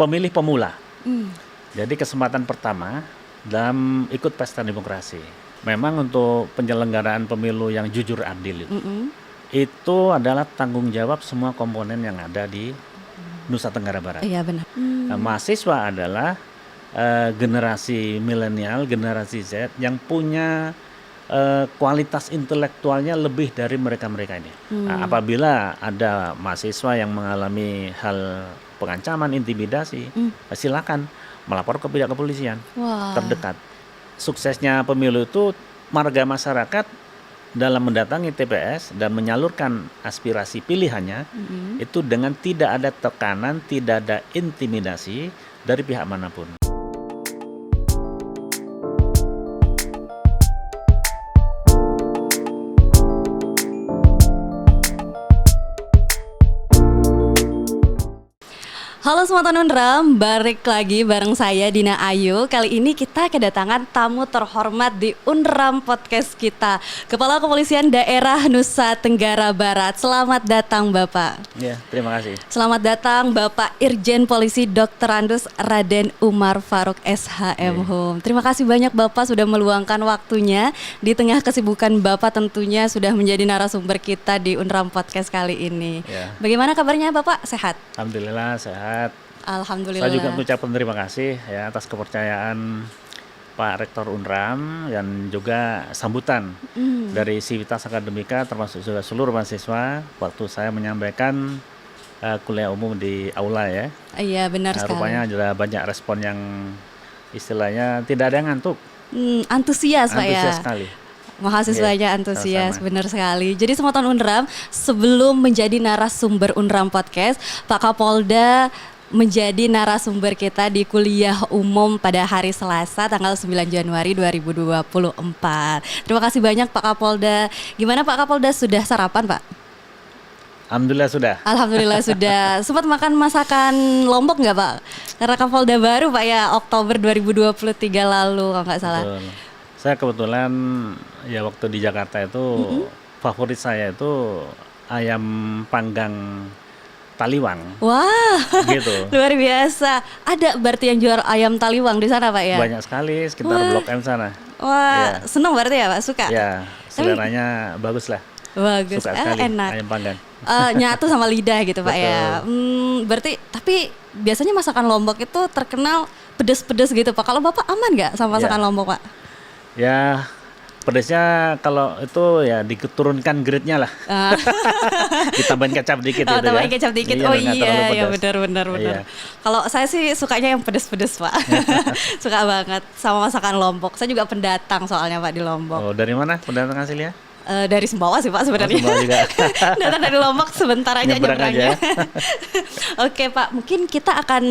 pemilih pemula. Hmm. Jadi kesempatan pertama dalam ikut pesta demokrasi. Memang untuk penyelenggaraan pemilu yang jujur adil itu adalah tanggung jawab semua komponen yang ada di Nusa Tenggara Barat. Iya benar. Nah, mahasiswa adalah generasi milenial, generasi Z yang punya kualitas intelektualnya lebih dari mereka-mereka ini. Nah, apabila ada mahasiswa yang mengalami hal pengancaman, intimidasi, silakan melapor ke pihak kepolisian Wah. terdekat. Suksesnya pemilu itu warga masyarakat dalam mendatangi TPS dan menyalurkan aspirasi pilihannya itu dengan tidak ada tekanan, tidak ada intimidasi dari pihak manapun. Halo semua teman Unram, balik lagi bareng saya Dina Ayu. Kali ini kita kedatangan tamu terhormat di Unram Podcast kita, Kepala Kepolisian Daerah Nusa Tenggara Barat. Selamat datang Bapak. Ya, terima kasih. Selamat datang Bapak Irjen Polisi Dr. Andus Raden Umar Faruk SHM Hum. Terima kasih banyak Bapak sudah meluangkan waktunya di tengah kesibukan Bapak, tentunya sudah menjadi narasumber kita di Unram Podcast kali ini. Ya. Bagaimana kabarnya Bapak? Sehat? Alhamdulillah sehat. Alhamdulillah. Saya juga mengucapkan terima kasih ya atas kepercayaan Pak Rektor Unram dan juga sambutan dari Civitas Akademika termasuk juga seluruh mahasiswa waktu saya menyampaikan kuliah umum di aula ya. Iya benar sekali. Rupanya ada banyak respon yang istilahnya tidak ada yang ngantuk. Antusias Pak ya. Antusias sekali. Mahasiswanya antusias, sama-sama. benar sekali. Jadi semua teman Unram, sebelum menjadi narasumber Unram Podcast, Pak Kapolda menjadi narasumber kita di kuliah umum pada hari Selasa tanggal 9 Januari 2024. Terima kasih banyak Pak Kapolda. Gimana Pak Kapolda, sudah sarapan Pak? Alhamdulillah sudah. Alhamdulillah sudah. Sempat makan masakan Lombok nggak Pak? Karena Kapolda baru Pak ya, Oktober 2023 lalu kalau nggak salah. Betul. Saya kebetulan ya waktu di Jakarta itu favorit saya itu ayam panggang Taliwang. Wah, Gitu. luar biasa. Ada berarti yang jual ayam Taliwang di sana Pak ya? Banyak sekali sekitar Blok M sana. Wah, Ya. senang berarti ya Pak? Suka? Ya, seleranya bagus lah. Bagus, Suka sekali enak. ayam panggang. Nyatu sama lidah gitu Pak ya. Berarti, tapi biasanya masakan Lombok itu terkenal pedes-pedes gitu Pak. Kalau Bapak aman nggak sama masakan Lombok Pak? Ya, pedesnya kalau itu ya diturunkan grade-nya lah. Ditambahin kecap dikit gitu ya. Tambahin kecap dikit. Iya, nggak terlalu Iya pedas. benar. Iya. Kalau saya sih sukanya yang pedes-pedes Pak. Suka banget sama masakan Lombok. Saya juga pendatang soalnya Pak di Lombok. Oh, dari mana pendatang aslinya? Dari Sumbawa sih Pak sebenarnya. Sumbawa juga. Datang dari Lombok sebentar aja Nyebrang nyebrangnya. aja. Oke Pak, mungkin kita akan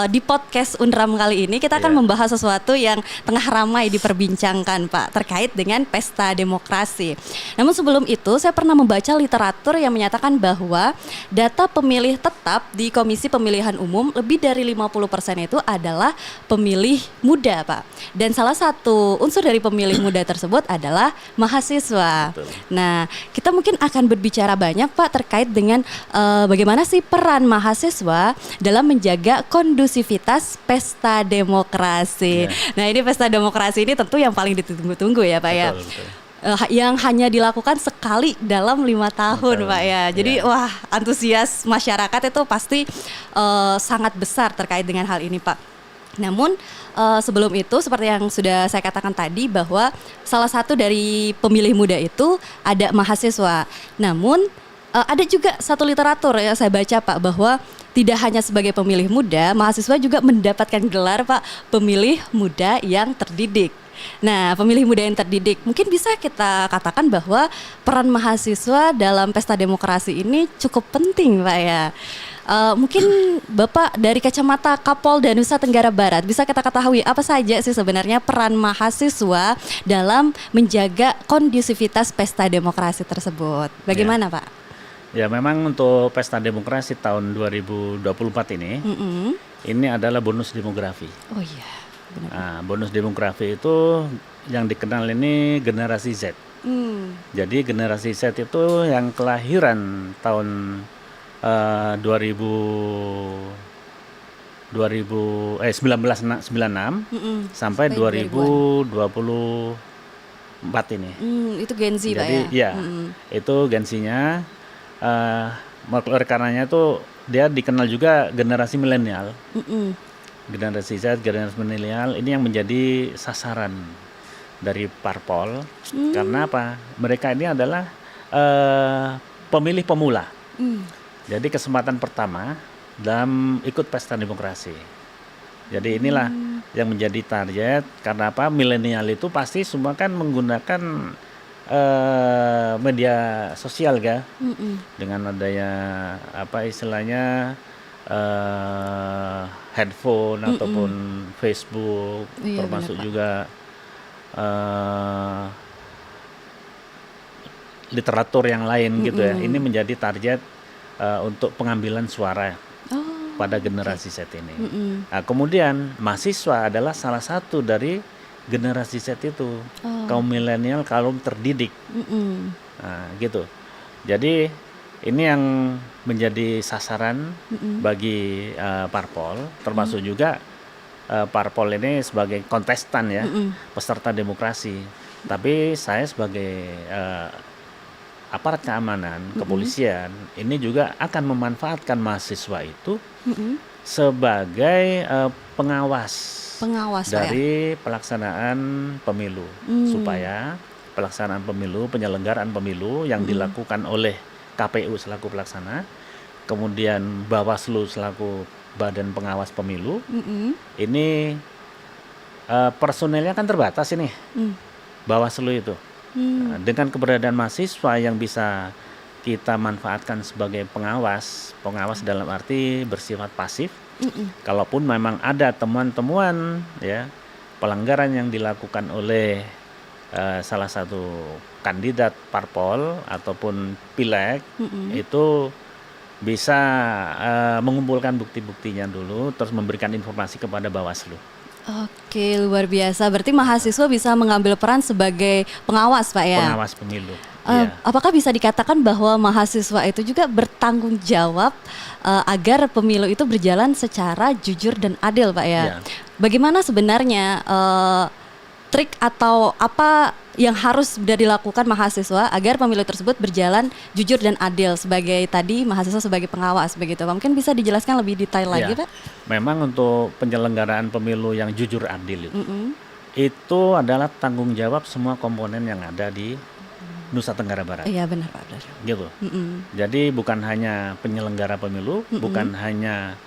di podcast Unram kali ini kita akan membahas sesuatu yang tengah ramai diperbincangkan Pak, terkait dengan pesta demokrasi. Namun sebelum itu saya pernah membaca literatur yang menyatakan bahwa data pemilih tetap di Komisi Pemilihan Umum lebih dari 50% itu adalah pemilih muda Pak. Dan salah satu unsur dari pemilih muda tersebut adalah mahasiswa. Betul. Nah, kita mungkin akan berbicara banyak Pak terkait dengan bagaimana sih peran mahasiswa dalam menjaga kondusivitas pesta demokrasi. Nah, ini pesta demokrasi ini tentu yang paling ditunggu-tunggu ya Pak ya. Betul. Yang hanya dilakukan sekali dalam 5 tahun Pak ya. Jadi wah, antusias masyarakat itu pasti sangat besar terkait dengan hal ini Pak. Namun sebelum itu seperti yang sudah saya katakan tadi bahwa salah satu dari pemilih muda itu ada mahasiswa. Namun ada juga satu literatur yang saya baca Pak bahwa tidak hanya sebagai pemilih muda, mahasiswa juga mendapatkan gelar Pak pemilih muda yang terdidik. Nah, pemilih muda yang terdidik, mungkin bisa kita katakan bahwa peran mahasiswa dalam pesta demokrasi ini cukup penting Pak ya. Mungkin Bapak dari kacamata Kapolda Nusa Tenggara Barat bisa kita ketahui apa saja sih sebenarnya peran mahasiswa dalam menjaga kondusivitas pesta demokrasi tersebut. Bagaimana Pak? Ya, memang untuk pesta demokrasi tahun 2024 ini adalah bonus demografi. Oh iya, benar. Nah, bonus demografi itu yang dikenal ini generasi Z. Jadi generasi Z itu yang kelahiran tahun 2000 1996 Mm-mm. sampai Sampai 2000-an. 2024 ini. Itu Gen Z Pak Jadi ya. ya, itu gensinya. Oleh karenanya tuh dia dikenal juga generasi milenial. Mm-mm. Generasi Z, generasi milenial ini yang menjadi sasaran dari parpol. Karena apa? Mereka ini adalah pemilih pemula. Mm. Jadi kesempatan pertama dalam ikut pesta demokrasi. Jadi inilah yang menjadi target. Karena apa? Milenial itu pasti semua kan menggunakan media sosial kan, Mm-mm. dengan adanya apa istilahnya handphone ataupun Facebook, Iya benar termasuk Pak. juga eh, literatur yang lain gitu ya. Ini menjadi target untuk pengambilan suara Oh. pada generasi Z ini. Mm-mm. Nah, kemudian mahasiswa adalah salah satu dari generasi Z itu, kaum milenial, kaum terdidik. Mm-mm. Nah, gitu. Jadi ini yang menjadi sasaran bagi parpol, termasuk juga parpol ini sebagai kontestan ya, peserta demokrasi. Tapi saya sebagai aparat keamanan, kepolisian, ini juga akan memanfaatkan mahasiswa itu sebagai pengawas Pengawas Pak ya. dari pelaksanaan pemilu, supaya pelaksanaan pemilu, penyelenggaraan pemilu yang dilakukan oleh KPU selaku pelaksana, kemudian Bawaslu selaku badan pengawas pemilu, ini personelnya kan terbatas ini, Bawaslu itu. Nah, dengan keberadaan mahasiswa yang bisa kita manfaatkan sebagai pengawas dalam arti bersifat pasif. Kalaupun memang ada temuan-temuan ya pelanggaran yang dilakukan oleh salah satu kandidat parpol ataupun pileg, itu bisa mengumpulkan bukti-buktinya dulu, terus memberikan informasi kepada Bawaslu. Oke, luar biasa. Berarti mahasiswa bisa mengambil peran sebagai pengawas Pak ya. Pengawas pemilu. Iya. Apakah bisa dikatakan bahwa mahasiswa itu juga bertanggung jawab agar pemilu itu berjalan secara jujur dan adil Pak ya? Iya. Bagaimana sebenarnya trik atau apa yang harus sudah dilakukan mahasiswa agar pemilu tersebut berjalan jujur dan adil, sebagai tadi mahasiswa sebagai pengawas begitu Pak? Mungkin bisa dijelaskan lebih detail lagi Iya. Pak? Memang untuk penyelenggaraan pemilu yang jujur adil itu adalah tanggung jawab semua komponen yang ada di Nusa Tenggara Barat. Iya benar Pak, benar. Gitu. Jadi bukan hanya penyelenggara pemilu, bukan hanya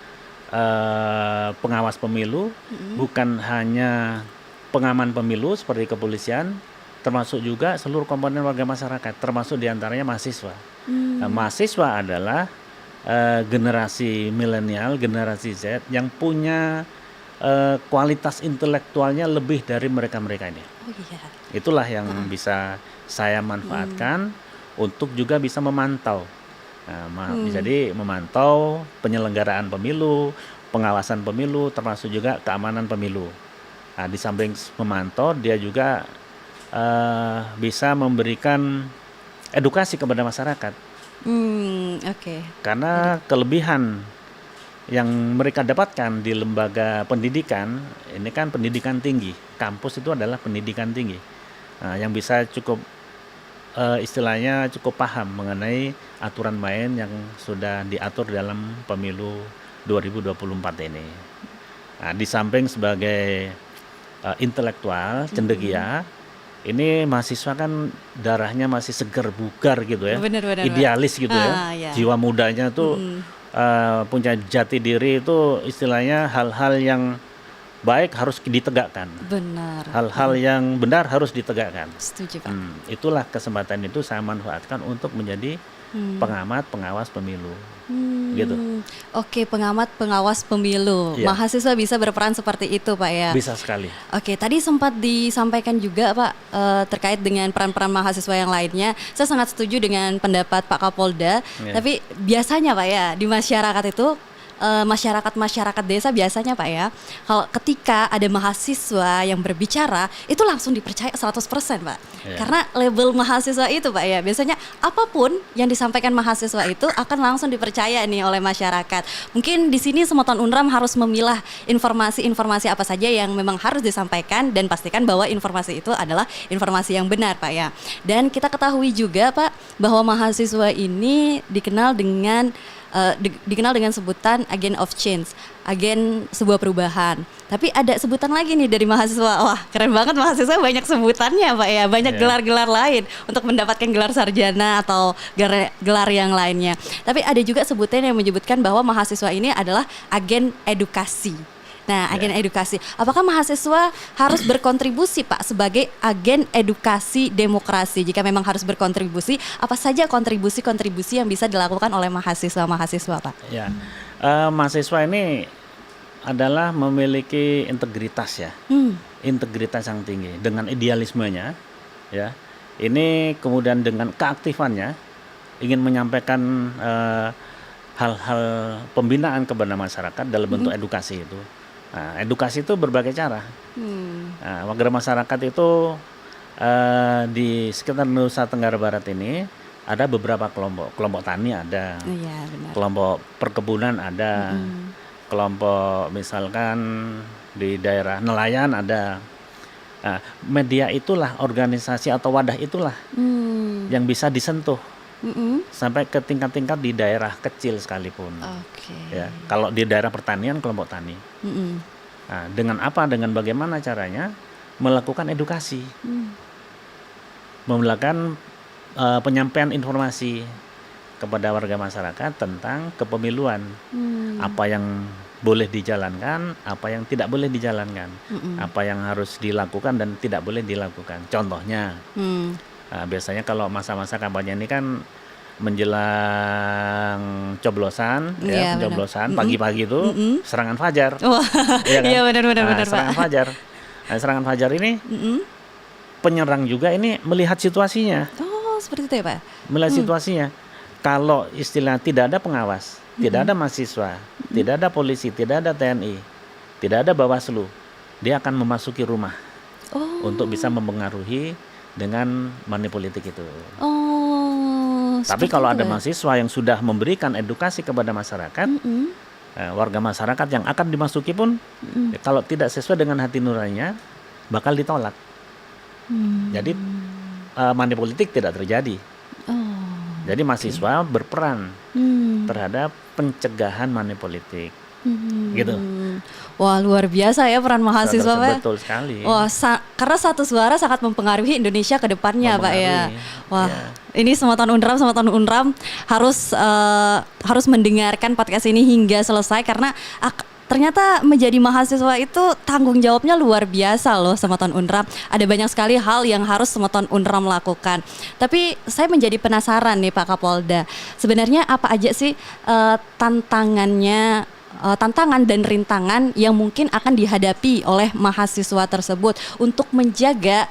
pengawas pemilu, bukan hanya pengaman pemilu seperti kepolisian, termasuk juga seluruh komponen warga masyarakat, termasuk diantaranya mahasiswa. Nah, mahasiswa adalah generasi milenial, generasi Z yang punya kualitas intelektualnya lebih dari mereka-mereka ini. Oh iya. Itulah yang bisa saya manfaatkan untuk juga bisa memantau. Jadi memantau penyelenggaraan pemilu, pengawasan pemilu, termasuk juga keamanan pemilu. Nah, di samping memantau, dia juga bisa memberikan edukasi kepada masyarakat. Oke. Karena kelebihan yang mereka dapatkan di lembaga pendidikan, ini kan pendidikan tinggi. Kampus itu adalah pendidikan tinggi. Nah, yang bisa cukup istilahnya cukup paham mengenai aturan main yang sudah diatur dalam pemilu 2024 ini. Nah, di samping sebagai intelektual, cendekia, ini mahasiswa kan darahnya masih segar, bugar gitu ya, Benar, idealis gitu ya, ya. jiwa mudanya tuh punya jati diri itu istilahnya hal-hal yang baik harus ditegakkan. Benar. Hal-hal yang benar harus ditegakkan. Setuju Pak. Itulah kesempatan itu saya manfaatkan untuk menjadi pengamat, pengawas pemilu. Gitu. Oke, pengamat, pengawas pemilu. Iya. Mahasiswa bisa berperan seperti itu Pak ya. Bisa sekali. Oke, tadi sempat disampaikan juga Pak terkait dengan peran-peran mahasiswa yang lainnya. Saya sangat setuju dengan pendapat Pak Kapolda. Iya. Tapi biasanya Pak ya di masyarakat itu masyarakat desa biasanya Pak ya, kalau ketika ada mahasiswa yang berbicara itu langsung dipercaya 100% Pak. Iya. Karena label mahasiswa itu Pak ya, biasanya apapun yang disampaikan mahasiswa itu akan langsung dipercaya nih oleh masyarakat. Mungkin di sini Semeton Unram harus memilah informasi-informasi apa saja yang memang harus disampaikan dan pastikan bahwa informasi itu adalah informasi yang benar Pak ya. Dan kita ketahui juga Pak bahwa mahasiswa ini dikenal dengan sebutan agen of change, agen sebuah perubahan. Tapi ada sebutan lagi nih dari mahasiswa. Wah, keren banget mahasiswa, banyak sebutannya Pak ya. Banyak gelar-gelar lain untuk mendapatkan gelar sarjana atau gelar yang lainnya. Tapi ada juga sebutan yang menyebutkan bahwa mahasiswa ini adalah agen edukasi. Nah, agen edukasi. Apakah mahasiswa harus berkontribusi Pak sebagai agen edukasi demokrasi? Jika memang harus berkontribusi, apa saja kontribusi-kontribusi yang bisa dilakukan oleh mahasiswa-mahasiswa Pak? Ya, mahasiswa ini adalah memiliki integritas ya, integritas yang tinggi dengan idealismenya, ya. Ini kemudian dengan keaktifannya ingin menyampaikan hal-hal pembinaan kepada masyarakat dalam bentuk edukasi itu. Nah, edukasi itu berbagai cara. Nah, warga masyarakat itu di sekitar Nusa Tenggara Barat ini ada beberapa kelompok tani ada, kelompok perkebunan ada, kelompok misalkan di daerah nelayan ada. Nah, media itulah, organisasi atau wadah itulah yang bisa disentuh sampai ke tingkat-tingkat di daerah kecil sekalipun. Ya, kalau di daerah pertanian kelompok tani. Nah, dengan apa? Dengan bagaimana caranya melakukan edukasi, melakukan penyampaian informasi kepada warga masyarakat tentang kepemiluan, apa yang boleh dijalankan, apa yang tidak boleh dijalankan, apa yang harus dilakukan dan tidak boleh dilakukan. Contohnya, biasanya kalau masa-masa kampanye ini kan menjelang coblosan, pencoblosan pagi-pagi itu serangan fajar. Iya kan? Iya benar-benar serangan Pak. fajar. Nah, serangan fajar ini penyerang juga ini melihat situasinya. Oh, seperti itu ya Pak. Melihat situasinya. Kalau istilah tidak ada pengawas, tidak ada mahasiswa, tidak ada polisi, tidak ada TNI, tidak ada Bawaslu, dia akan memasuki rumah untuk bisa mempengaruhi dengan money politik itu. Tapi kalau ada mahasiswa yang sudah memberikan edukasi kepada masyarakat, warga masyarakat yang akan dimasuki pun kalau tidak sesuai dengan hati nuraninya bakal ditolak. Jadi money politik tidak terjadi. Jadi mahasiswa berperan terhadap pencegahan money politik. Gitu. Wah, luar biasa ya peran mahasiswa Pak. Betul sekali. Wah, karena satu suara sangat mempengaruhi Indonesia ke depannya Pak ya. Wah, ini Semeton Unram harus mendengarkan podcast ini hingga selesai karena ternyata menjadi mahasiswa itu tanggung jawabnya luar biasa loh Semeton Unram. Ada banyak sekali hal yang harus Semeton Unram lakukan. Tapi saya menjadi penasaran nih Pak Kapolda. Sebenarnya apa aja sih tantangan dan rintangan yang mungkin akan dihadapi oleh mahasiswa tersebut untuk menjaga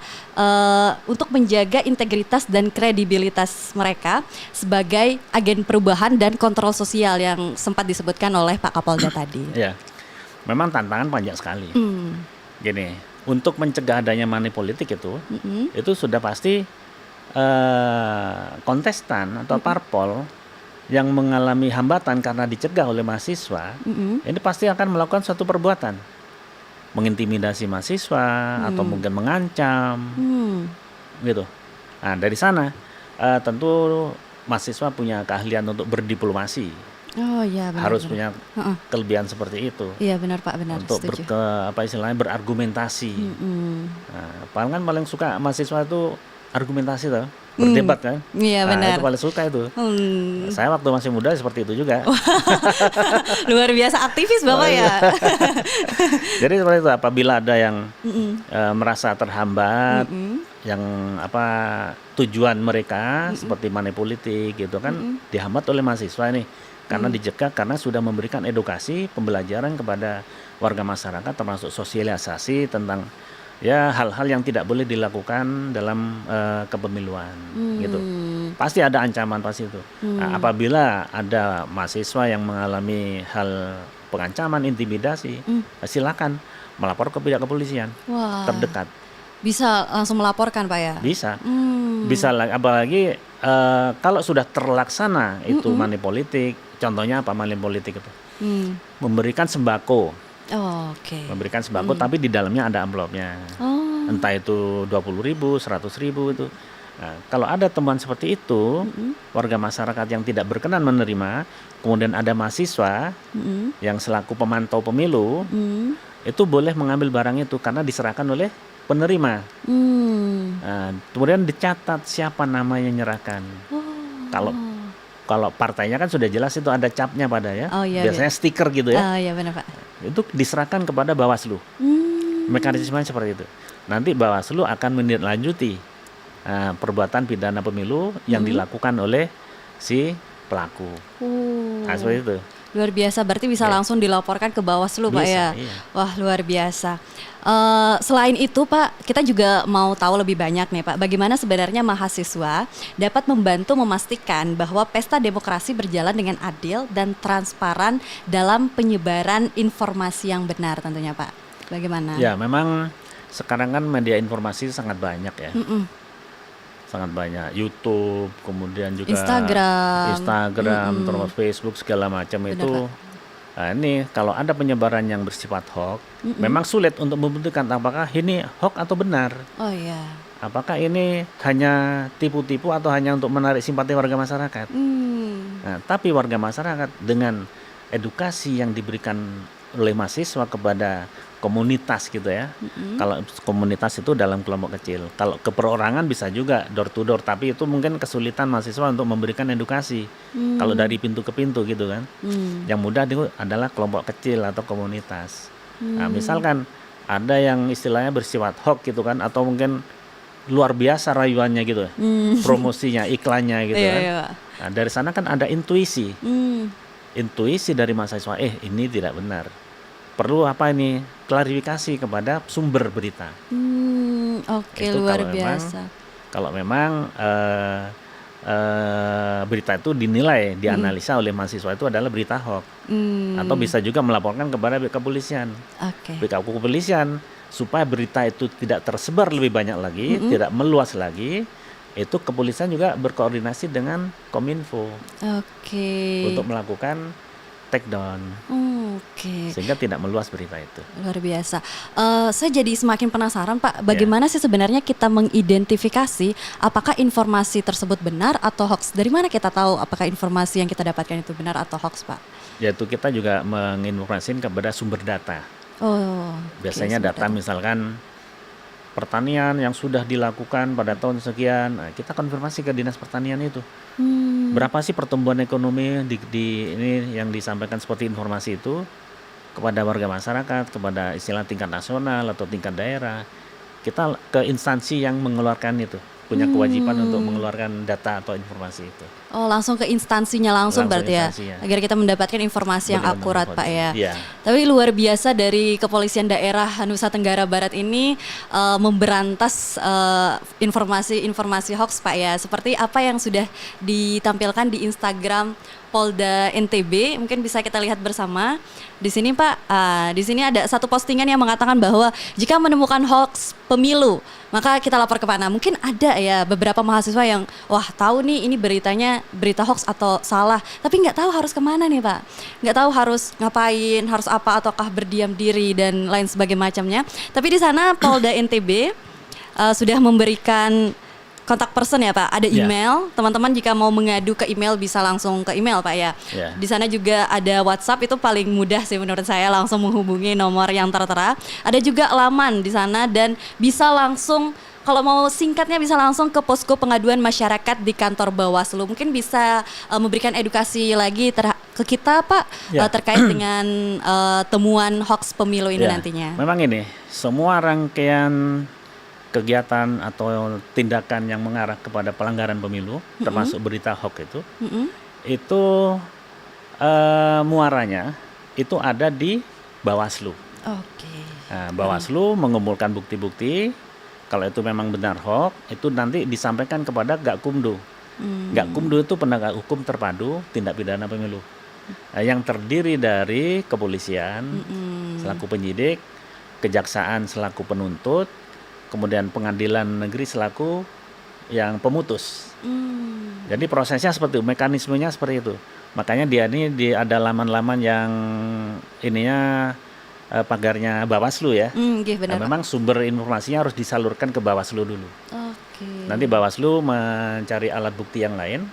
integritas dan kredibilitas mereka sebagai agen perubahan dan kontrol sosial yang sempat disebutkan oleh Pak Kapolda tadi. Ya, memang tantangan banyak sekali. Gini, untuk mencegah adanya money politik itu sudah pasti kontestan atau parpol yang mengalami hambatan karena dicegah oleh mahasiswa, ini pasti akan melakukan suatu perbuatan, mengintimidasi mahasiswa atau mungkin mengancam, gitu. Nah, dari sana tentu mahasiswa punya keahlian untuk berdiplomasi. Oh iya, benar. Harus punya kelebihan seperti itu. Iya benar Pak, benar. Untuk berargumentasi. Nah, paling suka mahasiswa itu argumentasi tuh. Berdebat kan? Iya benar. Itu paling suka itu. Saya waktu masih muda seperti itu juga. Luar biasa aktivis Bapak ya. Jadi seperti itu, apabila ada yang merasa terhambat, yang tujuan mereka seperti money politik gitu kan dihambat oleh mahasiswa nih, karena dicegah karena sudah memberikan edukasi pembelajaran kepada warga masyarakat termasuk sosialisasi tentang ya hal-hal yang tidak boleh dilakukan dalam kepemiluan gitu. Hmm. Pasti ada ancaman pasti itu. Nah, apabila ada mahasiswa yang mengalami hal pengancaman, intimidasi, silakan melapor ke pihak kepolisian Wah, terdekat. bisa langsung melaporkan Pak ya? Bisa, Hmm. bisa apalagi kalau sudah terlaksana itu money politik. Contohnya apa money politik itu? Hmm. Memberikan sembako, Oh, oke. memberikan sembako tapi di dalamnya ada amplopnya. Oh. Entah itu 20.000, 100.000 itu. Nah, kalau ada temuan seperti itu, warga masyarakat yang tidak berkenan menerima, kemudian ada mahasiswa yang selaku pemantau pemilu, itu boleh mengambil barang itu karena diserahkan oleh penerima. Nah, kemudian dicatat siapa nama yang nyerahkan. Kalau partainya kan sudah jelas itu ada capnya pada ya. Oh, iya, Biasanya stiker gitu ya. Oh iya benar Pak. Itu diserahkan kepada Bawaslu. Mekanismenya seperti itu. Nanti Bawaslu akan menindaklanjuti perbuatan pidana pemilu yang dilakukan oleh si pelaku. Nah, seperti itu. Luar biasa, berarti bisa langsung dilaporkan ke Bawaslu Pak ya. Iya. Wah luar biasa. Selain itu Pak, kita juga mau tahu lebih banyak nih Pak, bagaimana sebenarnya mahasiswa dapat membantu memastikan bahwa pesta demokrasi berjalan dengan adil dan transparan dalam penyebaran informasi yang benar tentunya Pak. Bagaimana? Ya, memang sekarang kan media informasi sangat banyak ya. Sangat banyak, YouTube, kemudian juga Instagram, terus Facebook segala macam itu. Nah, ini kalau ada penyebaran yang bersifat hoax, memang sulit untuk membuktikan apakah ini hoax atau benar. Oh iya. Apakah ini hanya tipu-tipu atau hanya untuk menarik simpati warga masyarakat. Nah, tapi warga masyarakat dengan edukasi yang diberikan oleh mahasiswa kepada komunitas gitu ya. Kalau komunitas itu dalam kelompok kecil. Kalau keperorangan bisa juga door to door, tapi itu mungkin kesulitan mahasiswa untuk memberikan edukasi. Kalau dari pintu ke pintu gitu kan. Yang mudah itu adalah kelompok kecil atau komunitas. Nah, misalkan ada yang istilahnya bersifat hoax gitu kan, atau mungkin luar biasa rayuannya gitu. Promosinya, iklannya gitu kan. Nah, dari sana kan ada intuisi. Intuisi dari mahasiswa, ini tidak benar. Perlu apa ini? Klarifikasi kepada sumber berita. Oke, Itu luar biasa. Kalau memang berita itu dinilai, dianalisa oleh mahasiswa itu adalah berita hoax. Atau bisa juga melaporkan kepada pihak kepolisian. Pihak kepolisian supaya berita itu tidak tersebar lebih banyak lagi, tidak meluas lagi. Itu kepolisian juga berkoordinasi dengan Kominfo untuk melakukan take down. Sehingga tidak meluas berita itu. Luar biasa. Saya jadi semakin penasaran Pak, bagaimana sih sebenarnya kita mengidentifikasi apakah informasi tersebut benar atau hoax? Dari mana kita tahu apakah informasi yang kita dapatkan itu benar atau hoax Pak? Yaitu kita juga menginformasikan kepada sumber data. Biasanya data misalkan pertanian yang sudah dilakukan pada tahun sekian, kita konfirmasi ke Dinas Pertanian itu. Berapa sih pertumbuhan ekonomi di ini yang disampaikan seperti informasi itu kepada warga masyarakat, kepada istilah tingkat nasional atau tingkat daerah. Kita ke instansi yang mengeluarkan itu, punya kewajiban untuk mengeluarkan data atau informasi itu. Oh, langsung ke instansinya langsung berarti ya, agar kita mendapatkan informasi yang akurat Pak ya. Tapi luar biasa dari Kepolisian Daerah Nusa Tenggara Barat ini memberantas informasi-informasi hoax Pak ya. Seperti apa yang sudah ditampilkan di Instagram Polda NTB, mungkin bisa kita lihat bersama. Di sini Pak, di sini ada satu postingan yang mengatakan bahwa jika menemukan hoax pemilu, maka kita lapor ke mana? Mungkin ada ya beberapa mahasiswa yang wah tahu nih ini beritanya berita hoax atau salah, tapi nggak tahu harus kemana nih Pak, nggak tahu harus ngapain, harus apa, ataukah berdiam diri dan lain sebagainya macamnya. Tapi di sana Polda NTB sudah memberikan kontak person ya Pak, ada email. Teman-teman jika mau mengadu ke email bisa langsung ke email Pak ya. Di sana juga ada WhatsApp, itu paling mudah sih menurut saya, langsung menghubungi nomor yang tertera. Ada juga laman di sana dan bisa langsung, kalau mau singkatnya bisa langsung ke posko pengaduan masyarakat di kantor Bawaslu. Mungkin bisa memberikan edukasi lagi ke kita Pak terkait dengan temuan hoax pemilu ini nantinya. Memang ini semua rangkaian kegiatan atau tindakan yang mengarah kepada pelanggaran pemilu, termasuk berita hoax itu muaranya itu ada di Bawaslu. Oke. Nah, Bawaslu mengumpulkan bukti-bukti, kalau itu memang benar hoax, itu nanti disampaikan kepada Gakumdu. Gakumdu itu penegak hukum terpadu tindak pidana pemilu. Yang terdiri dari kepolisian selaku penyidik, kejaksaan selaku penuntut, kemudian pengadilan negeri selaku yang pemutus. Jadi prosesnya seperti itu, mekanismenya seperti itu. Makanya dia ini ada laman-laman yang ininya pagarnya Bawaslu ya. Nggih, benar, Pak. Memang sumber informasinya harus disalurkan ke Bawaslu dulu. Oke. Nanti Bawaslu mencari alat bukti yang lain,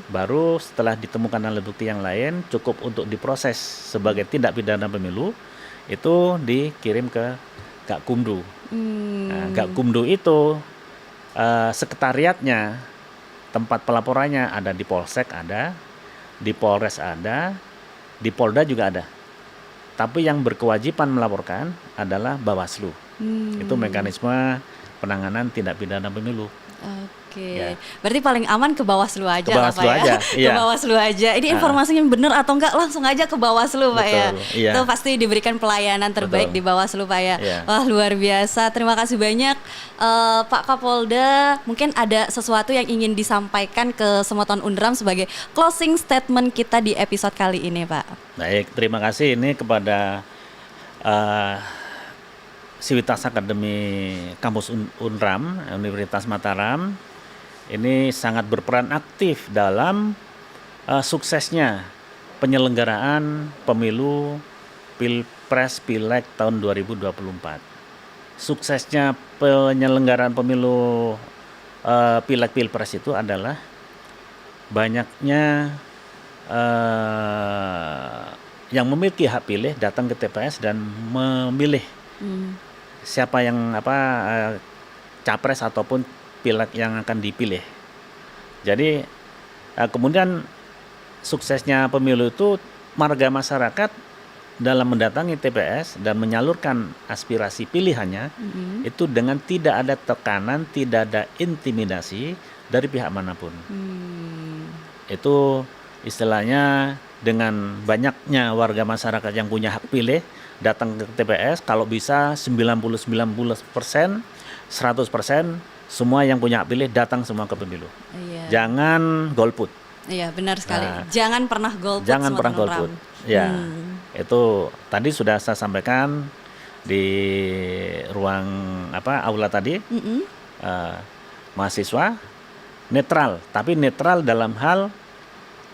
baru setelah ditemukan alat bukti yang lain cukup untuk diproses sebagai tindak pidana pemilu, itu dikirim ke Gakumdu. Nah, Gakumdu itu sekretariatnya, tempat pelaporannya ada di Polsek ada, di Polres ada, di Polda juga ada. Tapi yang berkewajiban melaporkan adalah Bawaslu. Itu mekanisme penanganan tindak pidana pemilu. Oke, Ya. berarti paling aman ke Bawaslu aja Ke lah, Bawaslu Pak ya. aja, Ke iya. Bawaslu aja. Ini informasinya benar atau enggak langsung aja ke Bawaslu, Pak ya. Betul, iya. Itu pasti diberikan pelayanan terbaik Betul. di Bawaslu, Pak ya. Iya. Wah, luar biasa. Terima kasih banyak Pak Kapolda. Mungkin ada sesuatu yang ingin disampaikan ke Semoton Unram sebagai closing statement kita di episode kali ini, Pak. Baik, terima kasih ini kepada Sivitas Akademi Kampus Unram, Universitas Mataram. Ini sangat berperan aktif dalam suksesnya penyelenggaraan pemilu Pilpres Pileg tahun 2024. Suksesnya penyelenggaraan pemilu Pileg Pilpres itu adalah banyaknya yang memiliki hak pilih datang ke TPS dan memilih siapa yang capres ataupun pileg yang akan dipilih. Jadi kemudian suksesnya pemilu itu warga masyarakat dalam mendatangi TPS dan menyalurkan aspirasi pilihannya itu dengan tidak ada tekanan, tidak ada intimidasi dari pihak manapun. Itu istilahnya dengan banyaknya warga masyarakat yang punya hak pilih datang ke TPS, kalau bisa 90-90%, 100% semua yang punya hak pilih datang semua ke pemilu. Iya. Jangan golput. Iya, benar sekali. Nah, Jangan pernah golput. Jangan Semoton pernah Unram. golput. Ya, itu tadi sudah saya sampaikan di ruang aula tadi. Mahasiswa netral, tapi netral dalam hal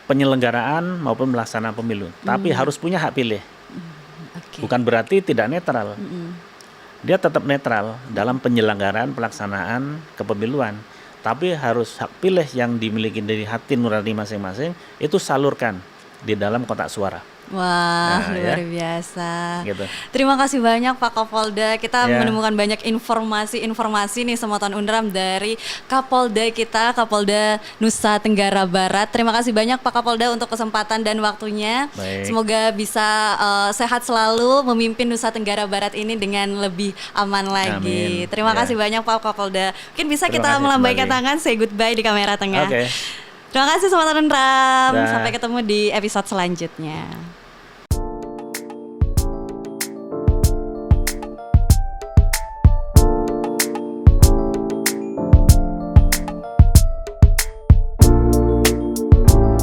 penyelenggaraan maupun pelaksanaan pemilu. Tapi harus punya hak pilih. Oke. Bukan berarti tidak netral. Dia tetap netral dalam penyelenggaraan pelaksanaan kepemiluan. Tapi harus hak pilih yang dimiliki dari hati nurani masing-masing itu salurkan di dalam kotak suara. Wah, Nah, luar ya. biasa. Gitu. Terima kasih banyak Pak Kapolda. Kita Ya. menemukan banyak informasi nih Semoton Unram dari Kapolda kita, Kapolda Nusa Tenggara Barat. Terima kasih banyak Pak Kapolda untuk kesempatan dan waktunya. Baik. Semoga bisa sehat selalu memimpin Nusa Tenggara Barat ini dengan lebih aman lagi. Amin. Terima Ya. kasih banyak Pak Kapolda. Mungkin bisa Terima kita kasih melambaikan kembali. tangan, say goodbye di kamera tengah. Oke. Terima kasih Semoton Unram. Dah. Sampai ketemu di episode selanjutnya.